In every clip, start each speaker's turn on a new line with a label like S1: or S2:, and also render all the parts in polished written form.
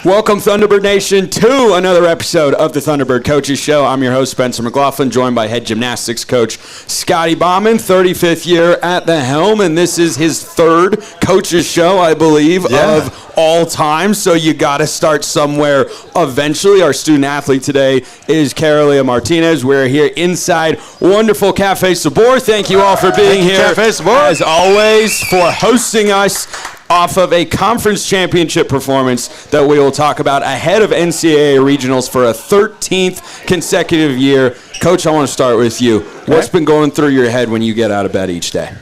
S1: Welcome, Thunderbird Nation, to another episode of the Thunderbird Coaches Show. I'm your host, Spencer McLaughlin, joined by head gymnastics coach Scotty Bauman, 35th year at the helm, and this is his third Coaches Show, I believe, of all time, so you got to start somewhere eventually. Our student athlete today is Carilia Martinez. We're here inside wonderful Cafe Sabor. Thank you all for being here,
S2: Cafe Sabor,
S1: as always, for hosting us off of a conference championship performance that we will talk about ahead of NCAA regionals for a 13th consecutive year. Coach, I want to start with you. What's been going through your head when you get out of bed each day?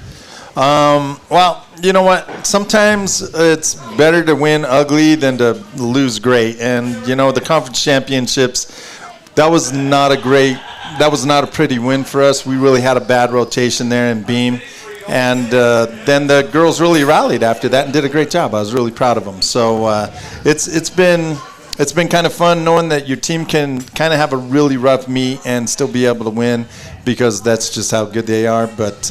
S2: Well, you know what? Sometimes it's better to win ugly than to lose great. And, you know, the conference championships, that was not a pretty win for us. We really had a bad rotation there in beam. And then the girls really rallied after that and did a great job. I was really proud of them. So it's been kind of fun knowing that your team can kind of have a really rough meet and still be able to win, because that's just how good they are. But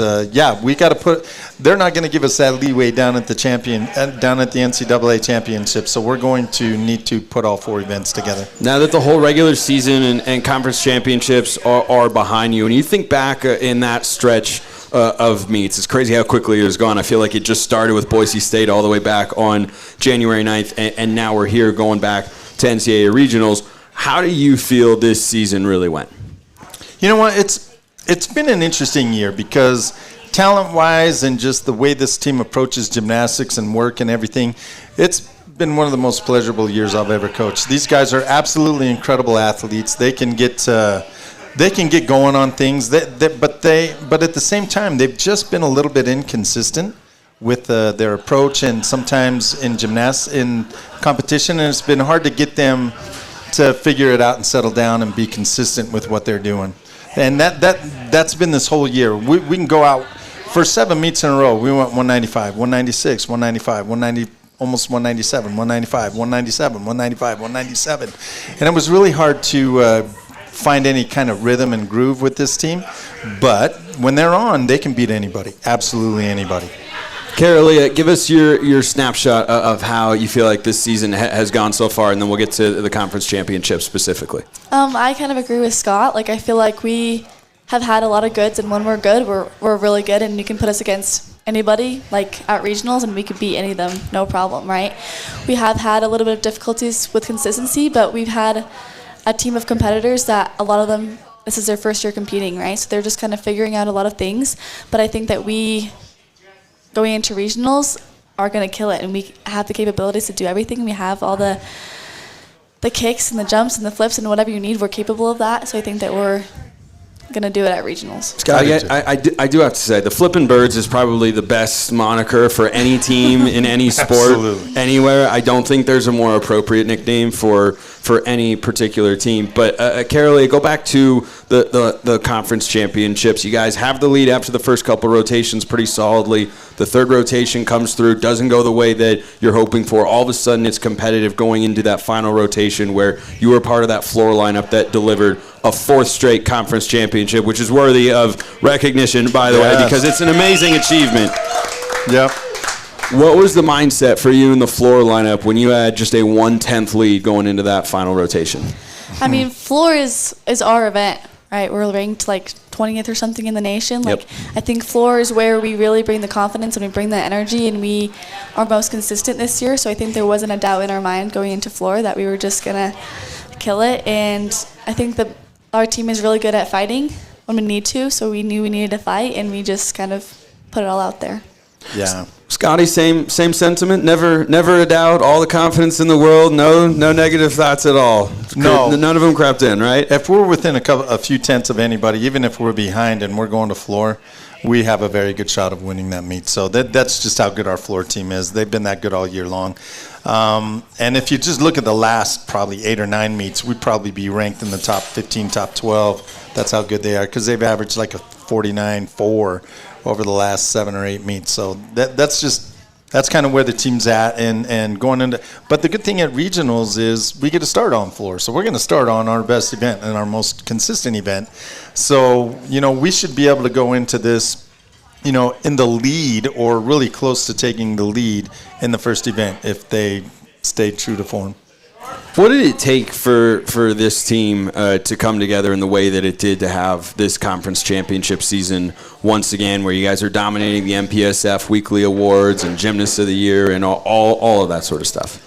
S2: we got to they're not going to give us that leeway down at the NCAA championship. So we're going to need to put all four events together.
S1: Now that the whole regular season and conference championships are behind you, and you think back in that stretch of meets, it's crazy how quickly it was gone. I feel like it just started with Boise State all the way back on January 9th, and now we're here going back to NCAA regionals. How do you feel this season really went?
S2: You know what? It's been an interesting year, because talent-wise and just the way this team approaches gymnastics and work and everything, it's been one of the most pleasurable years I've ever coached. These guys are absolutely incredible athletes. They can get going on things, but at the same time, they've just been a little bit inconsistent with their approach, and sometimes in competition, and it's been hard to get them to figure it out and settle down and be consistent with what they're doing. And that's been this whole year. We can go out for 7 meets in a row. We went 195, 196, 195, 190. Almost 197, 195, 197, 195, 197. And it was really hard to find any kind of rhythm and groove with this team. But when they're on, they can beat anybody, absolutely anybody.
S1: Carilia, give us your snapshot of how you feel like this season has gone so far, and then we'll get to the conference championship specifically.
S3: I kind of agree with Scott. Like, I feel like we have had a lot of goods, and when we're good, we're really good, and you can put us against anybody, like at regionals, and we could beat any of them, no problem, right? We have had a little bit of difficulties with consistency, but we've had a team of competitors that a lot of them, this is their first year competing, right? So they're just kind of figuring out a lot of things, but I think that we, going into regionals, are going to kill it, and we have the capabilities to do everything. We have all the kicks and the jumps and the flips and whatever you need, we're capable of that, so I think that we're going to do it at regionals.
S1: Scotty, I do have to say, the Flippin Birds is probably the best moniker for any team in any sport anywhere. I don't think there's a more appropriate nickname for any particular team. But Carilia, go back to the conference championships. You guys have the lead after the first couple rotations pretty solidly. The third rotation comes through, doesn't go the way that you're hoping for. All of a sudden, it's competitive going into that final rotation where you were part of that floor lineup that delivered a fourth straight conference championship, which is worthy of recognition, by the way, because it's an amazing achievement.
S2: Yep.
S1: What was the mindset for you in the floor lineup when you had just a 1/10 lead going into that final rotation?
S3: I mean, floor is our event, right? We're ranked like 20th or something in the nation. Like, I think floor is where we really bring the confidence and we bring the energy, and we are most consistent this year. So I think there wasn't a doubt in our mind going into floor that we were just gonna kill it. And I think that our team is really good at fighting when we need to. So we knew we needed to fight, and we just kind of put it all out there.
S2: Yeah.
S1: Scotty, same sentiment. Never a doubt. All the confidence in the world. No negative thoughts at all.
S2: No,
S1: none of them crept in. Right.
S2: If we're within a few tenths of anybody, even if we're behind and we're going to floor, we have a very good shot of winning that meet. So that's just how good our floor team is. They've been that good all year long. And if you just look at the last probably 8 or 9 meets, we'd probably be ranked in the top 15, top 12. That's how good they are, because they've averaged like a 49.4 over the last 7 or 8 meets. So that's kind of where the team's at, and going into. But the good thing at regionals is we get to start on floor. So we're going to start on our best event and our most consistent event. So, we should be able to go into this, in the lead or really close to taking the lead in the first event if they stay true to form.
S1: What did it take for this team to come together in the way that it did to have this conference championship season once again, where you guys are dominating the MPSF weekly awards and Gymnast of the Year and all of that sort of stuff?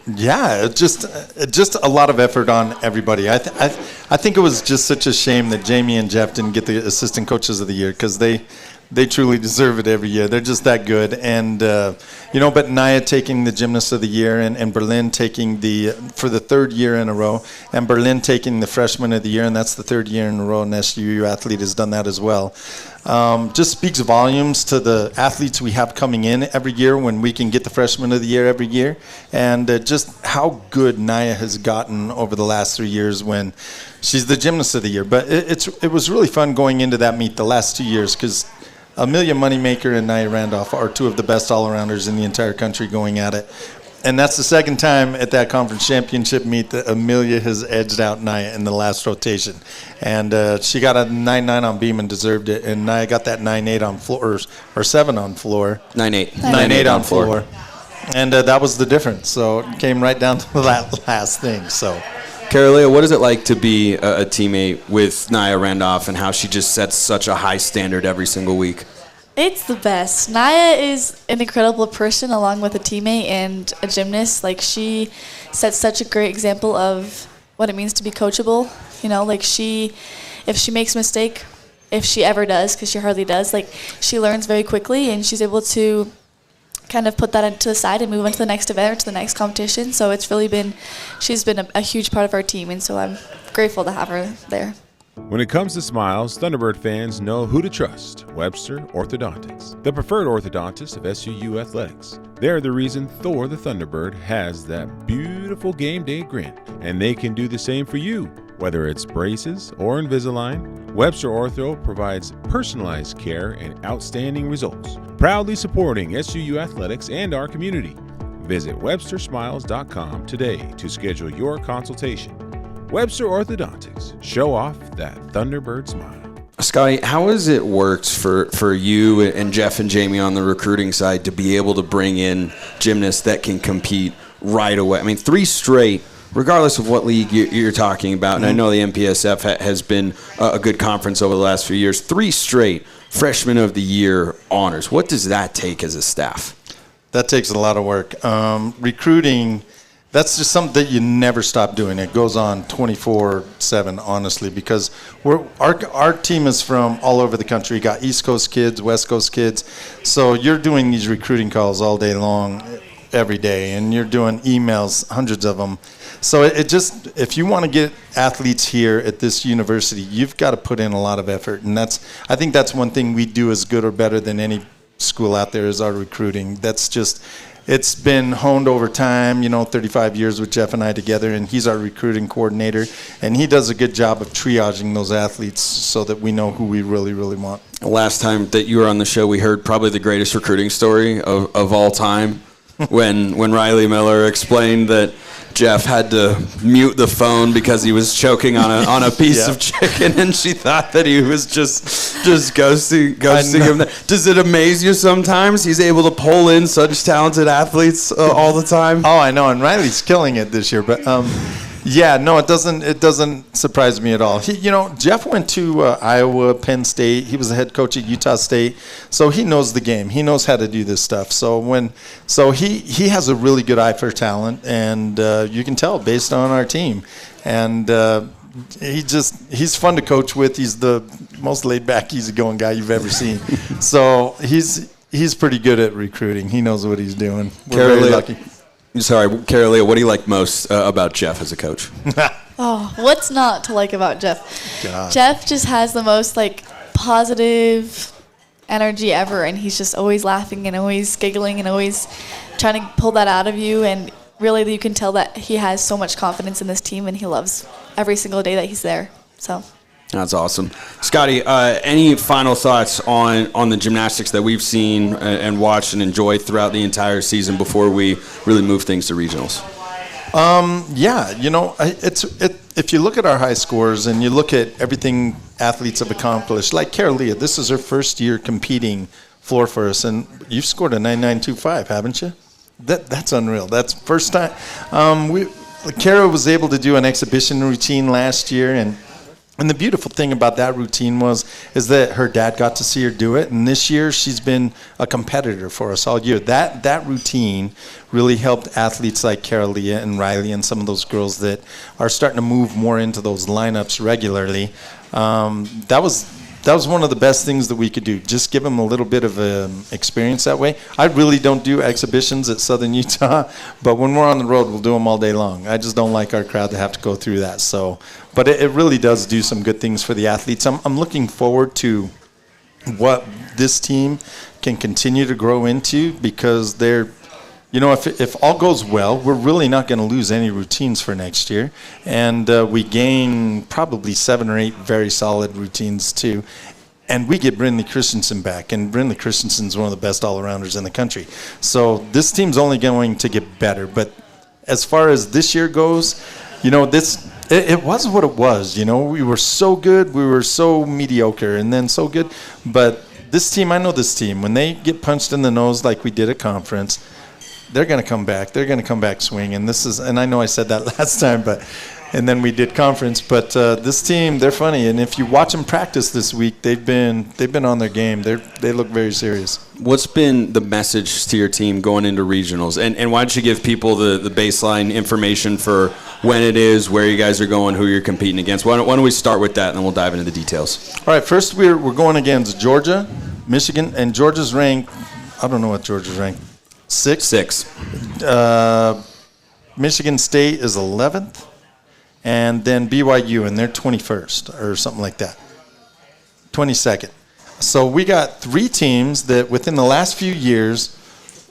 S2: Yeah, just a lot of effort on everybody. I think it was just such a shame that Jamie and Jeff didn't get the Assistant Coaches of the Year, because they truly deserve it every year. They're just that good. And, but Naya taking the Gymnast of the Year and Berlin taking for the third year in a row, and Berlin taking the Freshman of the Year, and that's the third year in a row an SUU athlete has done that as well. Just speaks volumes to the athletes we have coming in every year when we can get the Freshman of the Year every year, and just how good Naya has gotten over the last 3 years when she's the Gymnast of the Year. But it was really fun going into that meet the last 2 years, because Amelia Moneymaker and Naya Randolph are two of the best all-arounders in the entire country going at it. And that's the second time at that conference championship meet that Amelia has edged out Naya in the last rotation. And she got a 9.9 on beam and deserved it. And Naya got that 9.8 on floor, or 7 on floor.
S1: 9.8.
S2: 9.8 on floor. And that was the difference. So it came right down to that last thing. So,
S1: Carilia, what is it like to be a teammate with Naya Randolph, and how she just sets such a high standard every single week?
S3: It's the best. Naya is an incredible person, along with a teammate and a gymnast. Like, she sets such a great example of what it means to be coachable. If she makes a mistake, if she ever does, because she hardly does, she learns very quickly, and she's able to kind of put that to the side and move on to the next event or to the next competition. So it's really she's been a huge part of our team, and so I'm grateful to have her there.
S4: When it comes to smiles, Thunderbird fans know who to trust: Webster Orthodontics, the preferred orthodontist of SUU athletics. They're the reason Thor the Thunderbird has that beautiful game day grin, and they can do the same for you. Whether it's braces or Invisalign, Webster Ortho provides personalized care and outstanding results, proudly supporting SUU athletics and our community. Visit WebsterSmiles.com today to schedule your consultation. Webster Orthodontics. Show off that Thunderbird smile.
S1: Scotty, how has it worked for you and Jeff and Jamie on the recruiting side to be able to bring in gymnasts that can compete right away? I mean, 3 straight, regardless of what league you're talking about, and I know the MPSF has been a good conference over the last few years, 3 straight Freshman of the Year honors. What does that take as a staff?
S2: that takes a lot of work. Recruiting, that's just something that you never stop doing. It goes on 24/7, honestly, because our team is from all over the country. You got East Coast kids, West Coast kids. So you're doing these recruiting calls all day long, every day, and you're doing emails, hundreds of them. So it just, if you want to get athletes here at this university, you've got to put in a lot of effort. And I think that's one thing we do as good or better than any school out there is our recruiting. That's just, it's been honed over time, 35 years with Jeff and I together, and he's our recruiting coordinator, and he does a good job of triaging those athletes so that we know who we really, really want.
S1: Last time that you were on the show, we heard probably the greatest recruiting story of all time when Riley Miller explained that Jeff had to mute the phone because he was choking on a piece of chicken, and she thought that he was just ghosting him. Does it amaze you sometimes he's able to pull in such talented athletes all the time?
S2: Oh, I know, and Riley's killing it this year. But it doesn't surprise me at all. Jeff went to Iowa, Penn State. He was the head coach at Utah State, so he knows the game. He knows how to do this stuff. So he has a really good eye for talent, and you can tell based on our team. And he's fun to coach with. He's the most laid back, easygoing guy you've ever seen. So he's pretty good at recruiting. He knows what he's doing. We're very lucky.
S1: Sorry, Carilia, what do you like most about Jeff as a coach?
S3: Oh, what's not to like about Jeff?
S2: God.
S3: Jeff just has the most positive energy ever, and he's just always laughing and always giggling and always trying to pull that out of you. And really, you can tell that he has so much confidence in this team, and he loves every single day that he's there. So.
S1: That's awesome. Scotty, any final thoughts on the gymnastics that we've seen and watched and enjoyed throughout the entire season before we really move things to regionals? If you look at our high scores and you look at everything athletes have accomplished, like Carilia, this is her first year competing floor for us, and you've scored a 9.925, haven't you? That's unreal. That's first time.
S2: Kara was able to do an exhibition routine last year, and the beautiful thing about that routine is that her dad got to see her do it, and this year she's been a competitor for us all year. That routine really helped athletes like Carilia and Riley and some of those girls that are starting to move more into those lineups regularly. That was one of the best things that we could do, just give them a little bit of experience that way. I really don't do exhibitions at Southern Utah, but when we're on the road, we'll do them all day long. I just don't like our crowd to have to go through that. So, but it really does do some good things for the athletes. I'm looking forward to what this team can continue to grow into, because they're, if all goes well, we're really not going to lose any routines for next year. And we gain probably 7 or 8 very solid routines too. And we get Brindley Christensen back. And Brindley Christensen's one of the best all-arounders in the country. So this team's only going to get better. But as far as this year goes, it was what it was. We were so good, we were so mediocre, and then so good. But this team, I know this team, when they get punched in the nose like we did at conference, they're going to come back. They're going to come back swinging. And I know I said that last time, and then we did conference. But this team, they're funny. And if you watch them practice this week, they've been on their game. They look very serious.
S1: What's been the message to your team going into regionals? And why don't you give people the baseline information for when it is, where you guys are going, who you're competing against? Why don't we start with that, and then we'll dive into the details.
S2: All right. First, we're going against Georgia, Michigan, and Georgia's ranked. I don't know what Georgia's ranked. Six. Michigan State is 11th, and then BYU, and they're 21st or something like that. 22nd. So we got 3 teams that within the last few years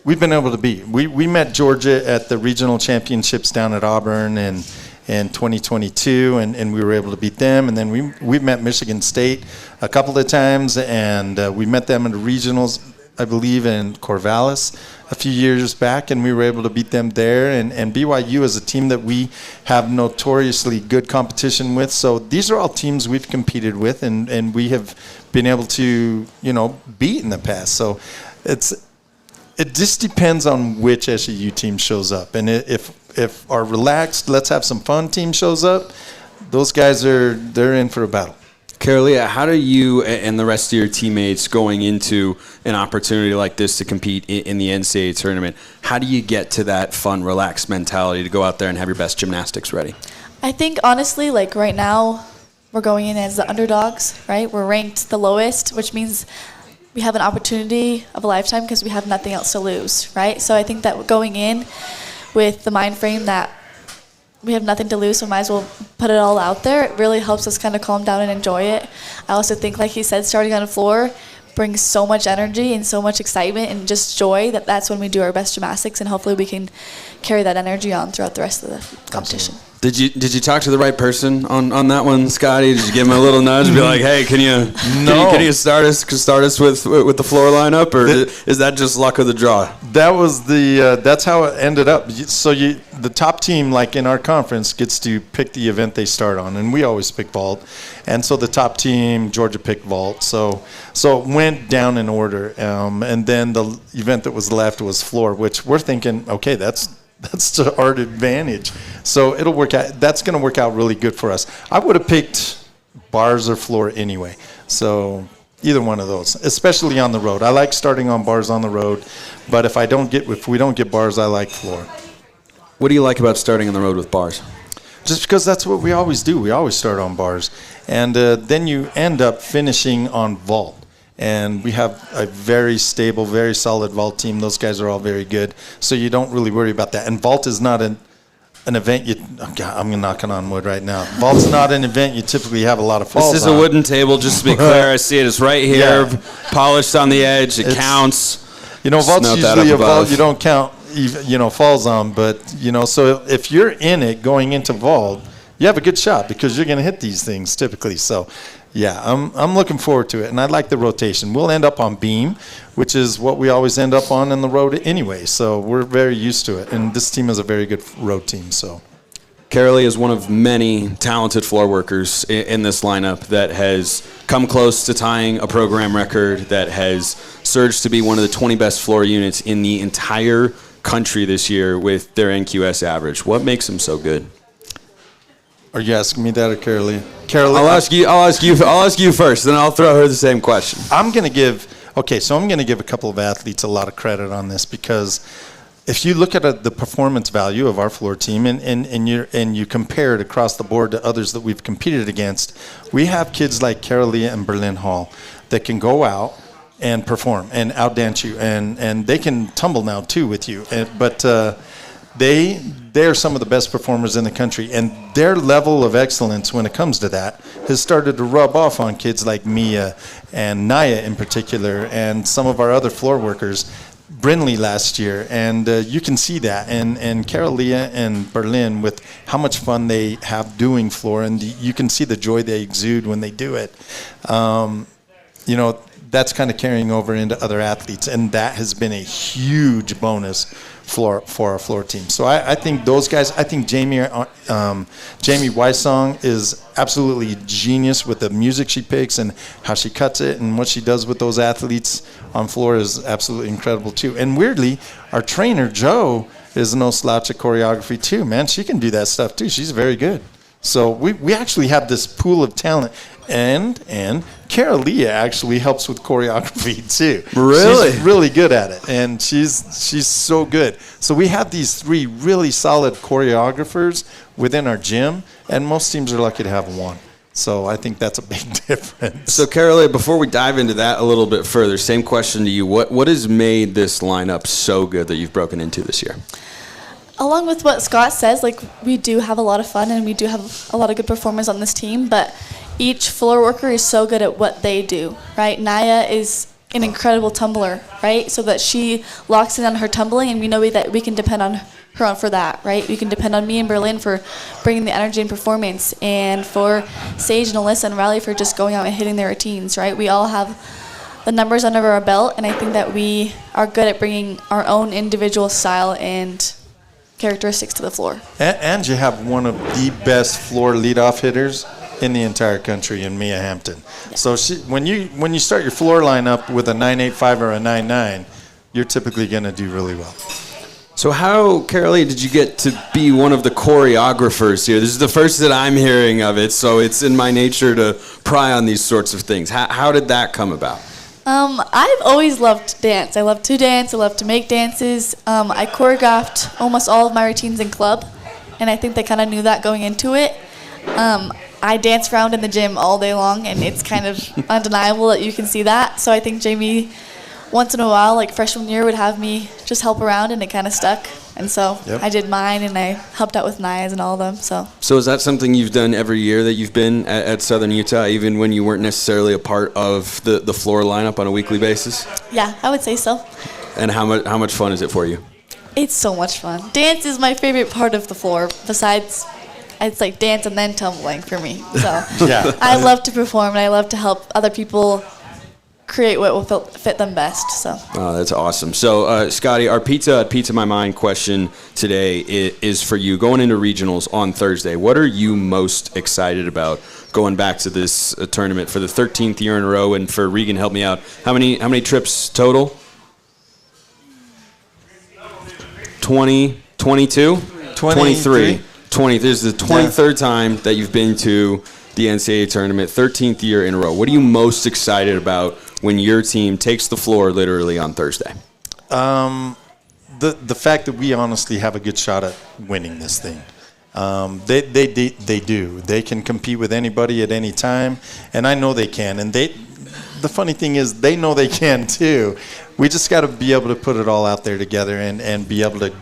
S2: we've been able to beat. We met Georgia at the regional championships down at Auburn in 2022, and we were able to beat them. And then we met Michigan State a couple of times, and we met them in the regionals, I believe, in Corvallis a few years back, and we were able to beat them there. And BYU is a team that we have notoriously good competition with. So these are all teams we've competed with, and we have been able to, beat in the past. So it just depends on which SEU team shows up. And if our relaxed, let's have some fun team shows up, those guys they're in for a battle.
S1: Carilia, how do you and the rest of your teammates going into an opportunity like this to compete in the NCAA tournament, how do you get to that fun, relaxed mentality to go out there and have your best gymnastics ready?
S3: I think, honestly, like right now, we're going in as the underdogs, right? We're ranked the lowest, which means we have an opportunity of a lifetime because we have nothing else to lose, right? So I think that going in with the mind frame that we have nothing to lose, so might as well put it all out there. It really helps us kind of calm down and enjoy it. I also think, like he said, starting on the floor brings so much energy and so much excitement and just joy that's when we do our best gymnastics, and hopefully we can carry that energy on throughout the rest of the competition.
S1: Did you talk to the right person on that one, Scotty? Did you give him a little nudge and be like, hey, can you start us with the floor lineup, or is that just luck of the draw?
S2: That was that's how it ended up. So the top team, like in our conference, gets to pick the event they start on, and we always pick vault. And so the top team, Georgia, picked vault. So it went down in order, and then the event that was left was floor, which we're thinking, okay, that's to our advantage. So it'll work out. That's going to work out really good for us. I would have picked bars or floor anyway. So either one of those, especially on the road. I like starting on bars on the road, but if we don't get bars, I like floor.
S1: What do you like about starting on the road with bars?
S2: Just because that's what we always do. We always start on bars. And then you end up finishing on vault. And we have a very stable, very solid vault team. Those guys are all very good. So you don't really worry about that. And vault is not an event I'm knocking on wood right now. Vault's not an event you typically have a lot of falls on.
S1: This is a wooden table, just to be clear. I see it. It's right here, polished on the edge. It counts.
S2: Vault's usually a vault you don't count, falls on. But, so if you're in it going into vault, you have a good shot because you're going to hit these things typically. So, yeah, I'm looking forward to it, and I like the rotation. We'll end up on beam, which is what we always end up on in the road anyway. So we're very used to it, and this team is a very good road team. So,
S1: Carilia is one of many talented floor workers in this lineup that has come close to tying a program record, that has surged to be one of the 20 best floor units in the entire country this year with their NQS average. What makes them so good?
S2: Are you asking me that or Carilia?
S1: I'll ask you first, then I'll throw her the same question.
S2: I'm going to give a couple of athletes a lot of credit on this, because if you look at the performance value of our floor team and you compare it across the board to others that we've competed against, we have kids like Carilia and Berlin Hall that can go out and perform and outdance you, and they can tumble now too with you. But they're some of the best performers in the country, and their level of excellence when it comes to that has started to rub off on kids like Mia and Naya in particular, and some of our other floor workers, Brinley last year, and you can see that, and Carilia and Berlin with how much fun they have doing floor, and you can see the joy they exude when they do it. That's kind of carrying over into other athletes, and that has been a huge bonus for our floor team. So I think those guys, I think Jamie Weissong is absolutely genius with the music she picks and how she cuts it, and what she does with those athletes on floor is absolutely incredible too. And weirdly, our trainer, Joe, is no slouch at choreography too, man. She can do that stuff too. She's very good. So we actually have this pool of talent, and Carilia actually helps with choreography too.
S1: Really?
S2: She's really good at it, and she's so good. So we have these three really solid choreographers within our gym, and most teams are lucky to have one. So I think that's a big difference.
S1: So Carilia, before we dive into that a little bit further, same question to you. What has made this lineup so good that you've broken into this year?
S3: Along with what Scott says, we do have a lot of fun and we do have a lot of good performers on this team, but each floor worker is so good at what they do, right? Naya is an incredible tumbler, right? So that she locks in on her tumbling, and we know that we can depend on her for that, right? We can depend on me and Berlin for bringing the energy and performance, and for Sage and Alyssa and Riley for just going out and hitting their routines, right? We all have the numbers under our belt, and I think that we are good at bringing our own individual style and characteristics to the floor.
S2: And you have one of the best floor leadoff hitters in the entire country in Mia Hampton. Yeah. So when you start your floor lineup with a 9.85 or a 9.9, you're typically going to do really well.
S1: So how, Carilia, did you get to be one of the choreographers here? This is the first that I'm hearing of it, so it's in my nature to pry on these sorts of things. How did that come about?
S3: I've always loved dance. I love to dance. I love to make dances. I choreographed almost all of my routines in club, and I think they kind of knew that going into it. I dance around in the gym all day long, and it's kind of undeniable that you can see that. So I think Jamie, once in a while, like freshman year, would have me just help around, and it kind of stuck. And so I did mine, and I helped out with Naya's and all of them. So
S1: is that something you've done every year that you've been at Southern Utah, even when you weren't necessarily a part of the floor lineup on a weekly basis?
S3: Yeah, I would say so.
S1: And how much fun is it for you?
S3: It's so much fun. Dance is my favorite part of the floor, besides it's like dance and then tumbling for me. So I love to perform, and I love to help other people create what will fit them best. So
S1: that's awesome. So Scotty, our Pizza My Mind question today is for you. Going into regionals on Thursday, what are you most excited about going back to this tournament for the 13th year in a row? And for Regan, help me out. How many trips total? 20, 22? 23. 20. This is the 23rd time that you've been to the NCAA tournament, 13th year in a row. What are you most excited about when your team takes the floor literally on Thursday?
S2: The fact that we honestly have a good shot at winning this thing. They do. They can compete with anybody at any time, and I know they can. And the funny thing is, they know they can too. We just got to be able to put it all out there together and be able to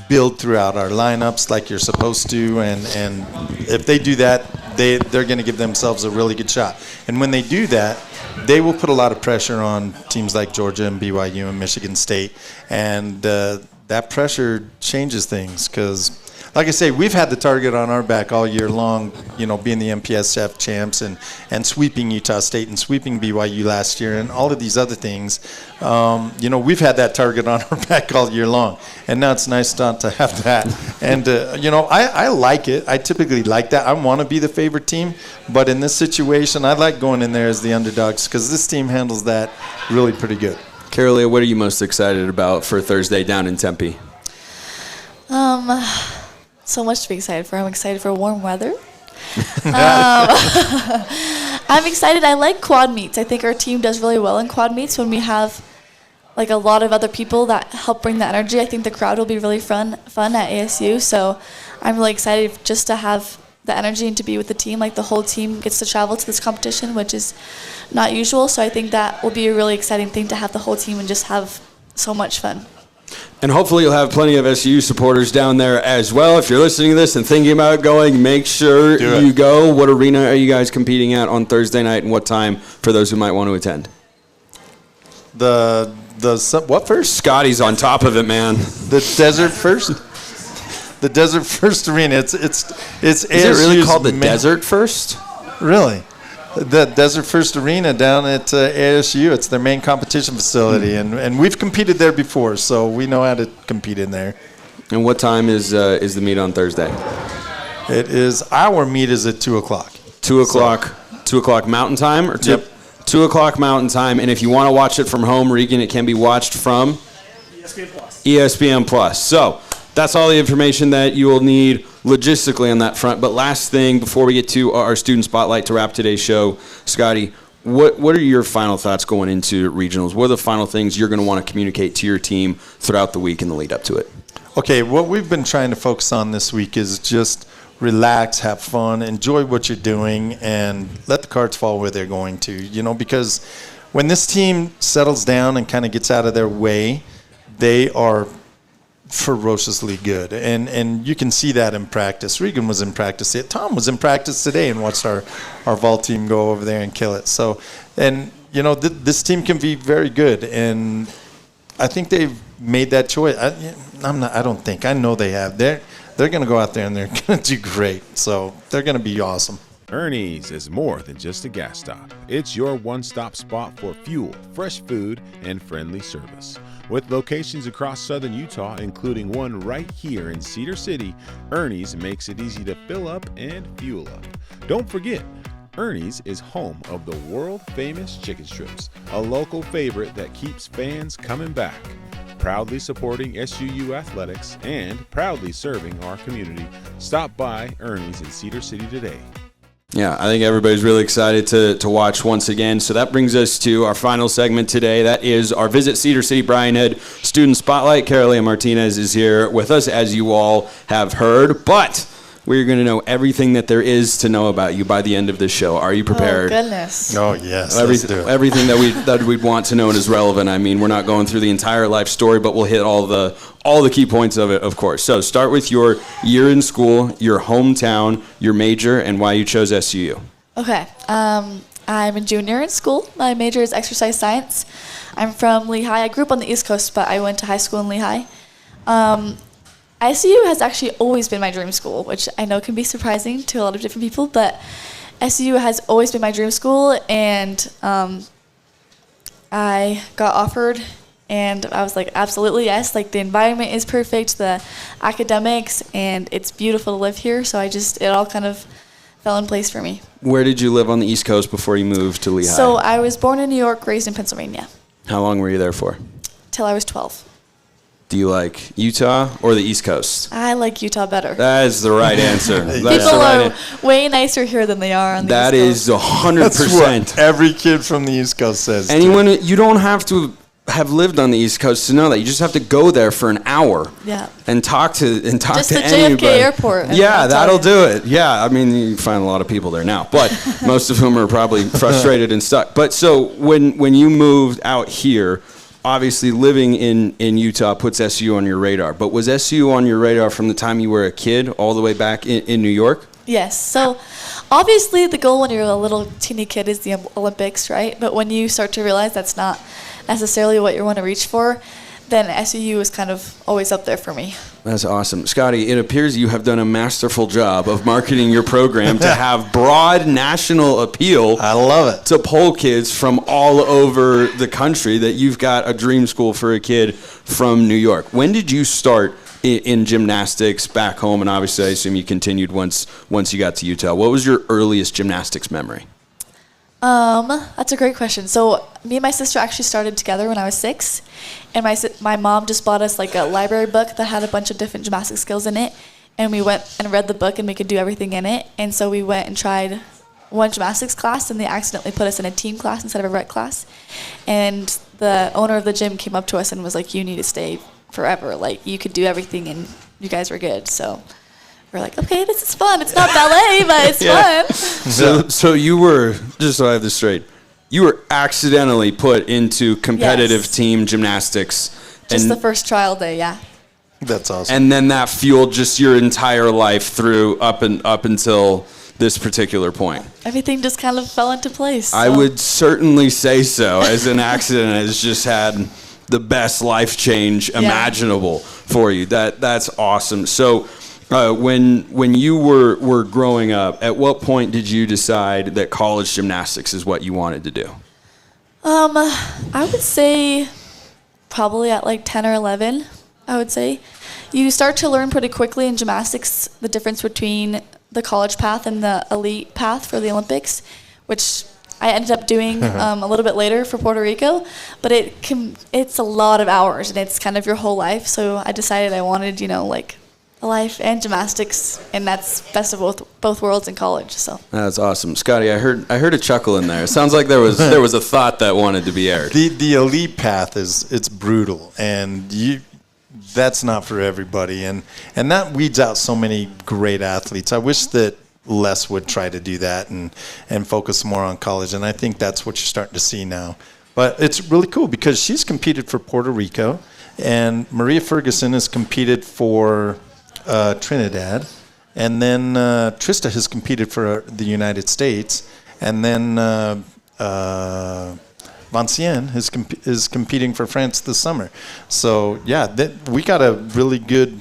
S2: build throughout our lineups like you're supposed to, and if they do that, they're going to give themselves a really good shot. And when they do that, they will put a lot of pressure on teams like Georgia and BYU and Michigan State, and that pressure changes things because, like I say, we've had the target on our back all year long, being the MPSF champs and sweeping Utah State and sweeping BYU last year and all of these other things. We've had that target on our back all year long, and now it's nice not to have that. And, I like it. I typically like that. I want to be the favorite team, but in this situation, I like going in there as the underdogs because this team handles that really pretty good.
S1: Carilia, what are you most excited about for Thursday down in Tempe?
S3: So much to be excited for. I'm excited for warm weather. I'm excited. I like quad meets. I think our team does really well in quad meets when we have like a lot of other people that help bring the energy. I think the crowd will be really fun at ASU. So I'm really excited just to have the energy and to be with the team. Like the whole team gets to travel to this competition, which is not usual. So I think that will be a really exciting thing to have the whole team and just have so much fun.
S1: And hopefully you'll have plenty of SU supporters down there as well. If you're listening to this and thinking about going, make sure you go. What arena are you guys competing at on Thursday night, and what time for those who might want to attend?
S2: What first?
S1: Scotty's on top of it, man.
S2: The Desert First? The Desert First Arena. It's
S1: Is it really called the Desert First?
S2: Really? The Desert First Arena down at ASU. It's their main competition facility, and we've competed there before, so we know how to compete in there.
S1: And what time is the meet on Thursday?
S2: Our meet is at 2 o'clock.
S1: 2 o'clock. 2 o'clock Mountain Time, or 2?
S2: Yep.
S1: 2 o'clock Mountain Time. And if you want to watch it from home, Regan, it can be watched from ESPN Plus. So that's all the information that you will need logistically on that front. But last thing, before we get to our student spotlight to wrap today's show, Scotty, what are your final thoughts going into regionals? What are the final things you're going to want to communicate to your team throughout the week in the lead up to it?
S2: Okay, what we've been trying to focus on this week is just relax, have fun, enjoy what you're doing, and let the cards fall where they're going to. Because when this team settles down and kind of gets out of their way, they are ferociously good, and you can see that in practice. Regan was in practice. Tom was in practice today and watched our vault team go over there and kill it. So, and this team can be very good, and I think they've made that choice. I know they have. They're going to go out there and they're going to do great. So they're going to be awesome.
S4: Ernie's is more than just a gas stop. It's your one-stop spot for fuel, fresh food, and friendly service. With locations across southern Utah, including one right here in Cedar City, Ernie's makes it easy to fill up and fuel up. Don't forget, Ernie's is home of the world-famous chicken strips, a local favorite that keeps fans coming back. Proudly supporting SUU athletics and proudly serving our community. Stop by Ernie's in Cedar City today.
S1: Yeah, I think everybody's really excited to watch once again. So that brings us to our final segment today. That is our Visit Cedar City Brian Head Student Spotlight. Carilia Martinez is here with us, as you all have heard. But we're going to know everything that there is to know about you by the end of this show. Are you prepared?
S3: Oh, goodness.
S2: Oh, yes.
S1: Everything that we'd want to know and is relevant. I mean, we're not going through the entire life story, but we'll hit all the key points of it, of course. So start with your year in school, your hometown, your major, and why you chose SUU. Okay.
S3: I'm a junior in school. My major is exercise science. I'm from Lehigh. I grew up on the East Coast, but I went to high school in Lehigh. SUU has actually always been my dream school, which I know can be surprising to a lot of different people, but SUU has always been my dream school, and I got offered, and I was like, absolutely yes. Like, the environment is perfect, the academics, and it's beautiful to live here, so it all kind of fell in place for me.
S1: Where did you live on the East Coast before you moved to Lehigh?
S3: So I was born in New York, raised in Pennsylvania.
S1: How long were you there for?
S3: Till I was 12.
S1: Do you like Utah or the East Coast?
S3: I like Utah better.
S1: That is the right answer.
S3: People are way nicer here than they are on the East Coast.
S1: That is 100%.
S2: That's what every kid from the East Coast says.
S1: You don't have to have lived on the East Coast to know that. You just have to go there for an hour.
S3: Yeah.
S1: And talk to anybody.
S3: Just the JFK airport.
S1: Yeah, that'll do it. Yeah, I mean, you find a lot of people there now, but most of whom are probably frustrated and stuck. But so when you moved out here, obviously living in Utah puts SU on your radar, but was SU on your radar from the time you were a kid all the way back in New York?
S3: Yes. So obviously the goal when you're a little teeny kid is the Olympics, right? But when you start to realize that's not necessarily what you want to reach for, then SUU is kind of always up there for me.
S1: That's awesome. Scotty, it appears you have done a masterful job of marketing your program to have broad national appeal.
S2: I love it.
S1: To poll kids from all over the country that you've got a dream school for a kid from New York. When did you start in gymnastics back home? And obviously I assume you continued once you got to Utah. What was your earliest gymnastics memory?
S3: That's a great question. So me and my sister actually started together when I was 6, and my mom just bought us like a library book that had a bunch of different gymnastic skills in it, and we went and read the book and we could do everything in it. And so we went and tried one gymnastics class, and they accidentally put us in a team class instead of a rec class. And the owner of the gym came up to us and was like, "You need to stay forever. Like, you could do everything, and you guys were good." So we're like, okay, this is fun. It's not ballet, but it's fun.
S1: So you were, just so I have this straight, you were accidentally put into competitive team gymnastics.
S3: Just the first trial day, yeah.
S2: That's awesome.
S1: And then that fueled just your entire life through up until this particular point.
S3: Everything just kind of fell into place. So.
S1: I would certainly say so, as an accident has just had the best life change imaginable for you. That's awesome. So when you were growing up, at what point did you decide that college gymnastics is what you wanted to do?
S3: I would say probably at like 10 or 11, I would say. You start to learn pretty quickly in gymnastics the difference between the college path and the elite path for the Olympics, which I ended up doing a little bit later for Puerto Rico, but it's a lot of hours and it's kind of your whole life. So I decided I wanted, like a life and gymnastics, and that's best of both worlds in college. So
S1: that's awesome, Scotty. I heard a chuckle in there. It sounds like there was a thought that wanted to be aired.
S2: The elite path it's brutal, and that's not for everybody, and that weeds out so many great athletes. I wish that less would try to do that and focus more on college, and I think that's what you're starting to see now. But it's really cool because she's competed for Puerto Rico, and Maria Ferguson has competed for Trinidad, and then Trista has competed for the United States, and then Vinciane is competing for France this summer. So we got a really good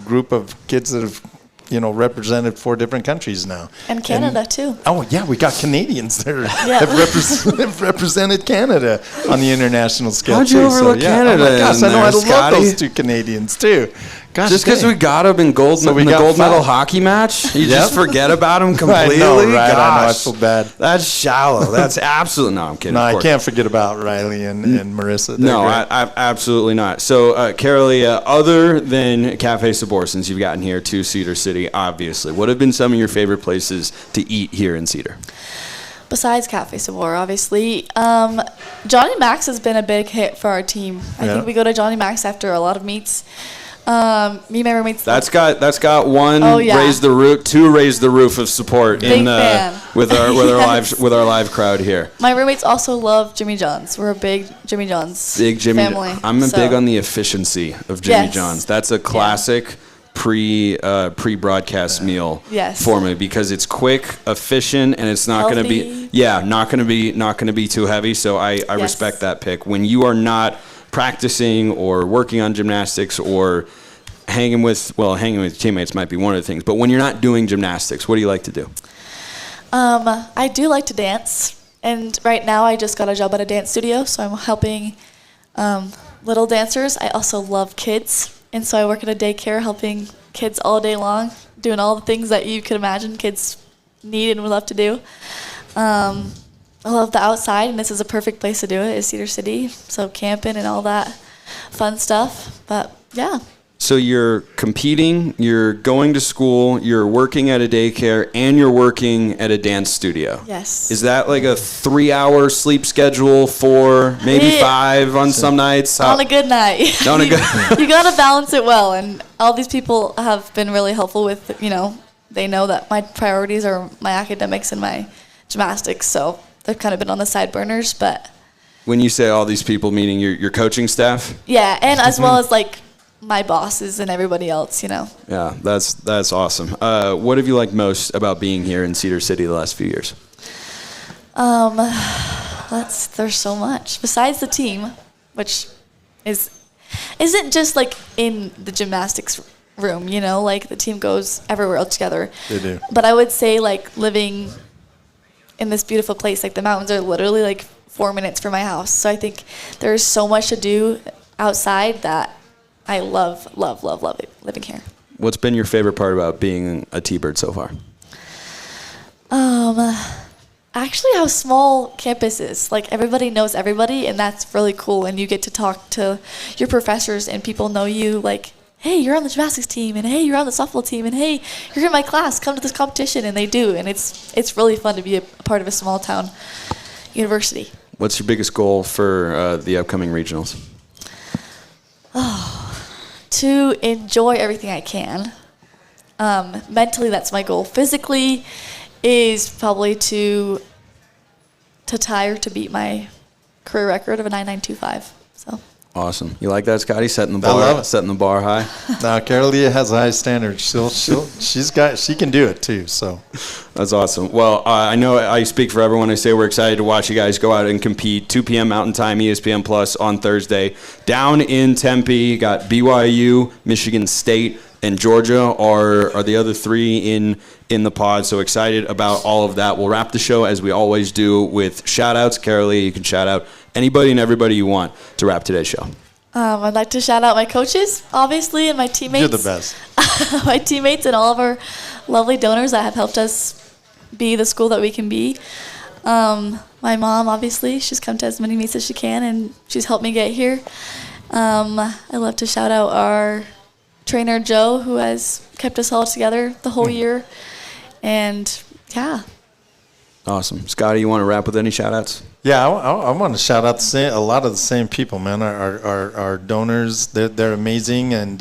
S2: group of kids that have represented 4 different countries now.
S3: And Canada, too.
S2: Oh, yeah, we got Canadians that have represented Canada on the international scale,
S1: How'd you overlook Canada?
S2: Oh, my gosh, I know
S1: there,
S2: I love
S1: Scotty?
S2: those 2 Canadians, too. Gosh,
S1: just because we got them in gold medal hockey match, you just forget about them completely?
S2: I know, right?
S1: Gosh,
S2: I know, I feel bad.
S1: That's shallow. That's absolutely... No, I'm kidding.
S2: No, I can't forget about Riley and Marissa.
S1: No, I absolutely not. So, Carilia, other than Cafe Saborsons, you've gotten here to Cedar City, obviously. What have been some of your favorite places to eat here in Cedar?
S3: Besides Cafe Sabor, obviously, Johnny Max has been a big hit for our team. I think we go to Johnny Max after a lot of meets. Me and my roommates.
S1: That's got one raise the roof, 2 raise the roof of support
S3: big
S1: with our live crowd here.
S3: My roommates also love Jimmy John's. We're a big Jimmy John's family.
S1: I'm big on the efficiency of Jimmy John's. That's a classic pre-broadcast meal for me because it's quick, efficient, and it's not going to be not going to be too heavy. So I respect that pick. When you are not practicing or working on gymnastics or hanging with teammates might be one of the things, but when you're not doing gymnastics, what do you like to do?
S3: I do like to dance, and right now I just got a job at a dance studio, so I'm helping little dancers. I also love kids, and so I work at a daycare helping kids all day long, doing all the things that you could imagine kids need and would love to do. I love the outside, and this is a perfect place to do it, is Cedar City. So camping and all that fun stuff. But, yeah.
S1: So you're competing, you're going to school, you're working at a daycare, and you're working at a dance studio.
S3: Yes.
S1: Is that like a 3-hour sleep schedule, 4, maybe 5 on some nights?
S3: On a good night. You got to balance it well. And all these people have been really helpful with, they know that my priorities are my academics and my gymnastics. So they've kind of been on the side burners, but...
S1: When you say all these people, meaning your coaching staff?
S3: Yeah, and as well as, my bosses and everybody else,
S1: Yeah, that's awesome. What have you liked most about being here in Cedar City the last few years?
S3: There's so much. Besides the team, which isn't just, in the gymnastics room, the team goes everywhere else together.
S2: They do.
S3: But I would say, living in this beautiful place, the mountains are literally 4 minutes from my house. So I think there's so much to do outside that I love living here.
S1: What's been your favorite part about being a T-Bird so far?
S3: actually how small campus is. Like, everybody knows everybody, and that's really cool. And you get to talk to your professors, and people know you. Like, hey, you're on the gymnastics team, and hey, you're on the softball team, and hey, you're in my class. Come to this competition, and they do. And it's really fun to be a part of a small town university.
S1: What's your biggest goal for the upcoming regionals?
S3: To enjoy everything I can. Mentally, that's my goal. Physically is probably to tie or to beat my career record of a 9.925. So.
S1: Awesome. You like that, Scotty? Setting the bar,
S2: I love it.
S1: Setting the bar high.
S2: Now, Carilia has high standards. She can do it too. So
S1: That's awesome. Well, I know I speak for everyone. I say we're excited to watch you guys go out and compete. 2 p.m. Mountain Time, ESPN Plus on Thursday. Down in Tempe, got BYU, Michigan State, and Georgia are the other 3 in the pod. So excited about all of that. We'll wrap the show as we always do with shout outs. Carilia, you can shout out anybody and everybody you want to wrap today's show.
S3: I'd like to shout out my coaches, obviously, and my teammates.
S2: you're the best.
S3: My teammates and all of our lovely donors that have helped us be the school that we can be. My mom, obviously, she's come to as many meets as she can, and she's helped me get here. I'd love to shout out our trainer, Joe, who has kept us all together the whole year. And, yeah.
S1: Awesome. Scotty, you want to wrap with any shout outs?
S2: Yeah, I want to shout out a lot of the same people, man. Our donors, they're amazing, and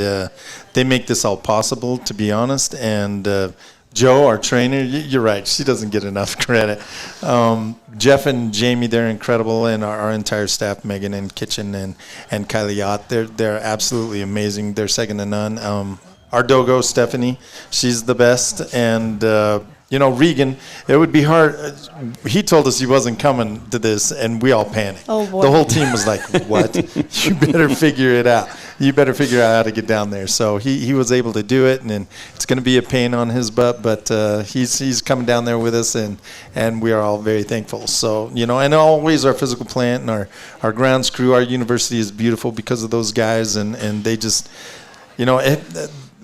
S2: they make this all possible, to be honest. And Joe, our trainer, you're right. She doesn't get enough credit. Jeff and Jamie, they're incredible, and our entire staff, Megan and Kitchen and Kylie, they're absolutely amazing. They're second to none. Our dogo, Stephanie, she's the best, and Regan, it would be hard. He told us he wasn't coming to this, and we all panicked.
S3: Oh, boy.
S2: The whole team was like, what? You better figure it out. You better figure out how to get down there. So he was able to do it, and then it's going to be a pain on his butt, but he's coming down there with us, and we are all very thankful. So, and always our physical plant and our grounds crew, our university is beautiful because of those guys, and they just,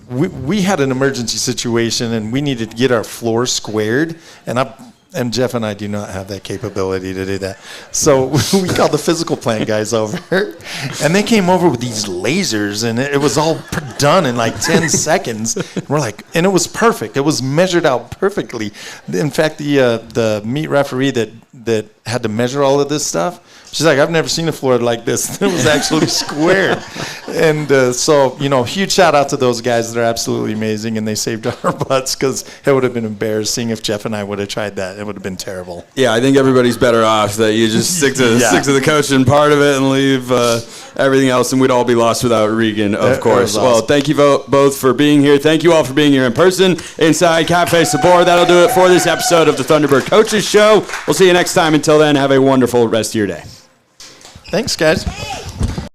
S2: we had an emergency situation, and we needed to get our floor squared, and Jeff and I do not have that capability to do that. So we called the physical plant guys over, and they came over with these lasers, and it was all done in like 10 seconds. And we're like, and it was perfect. It was measured out perfectly. In fact, the meet referee that had to measure all of this stuff, she's like, I've never seen a floor like this. It was actually square. And so, huge shout out to those guys. They're absolutely amazing, and they saved our butts, because it would have been embarrassing if Jeff and I would have tried that. It would have been terrible.
S1: Yeah, I think everybody's better off that you just stick to the coaching part of it and leave everything else, and we'd all be lost without Regan, of course. Awesome. Well, thank you both for being here. Thank you all for being here in person inside Cafe Sabor. That'll do it for this episode of the Thunderbird Coaches Show. We'll see you next time. Until then, have a wonderful rest of your day.
S2: Thanks, guys.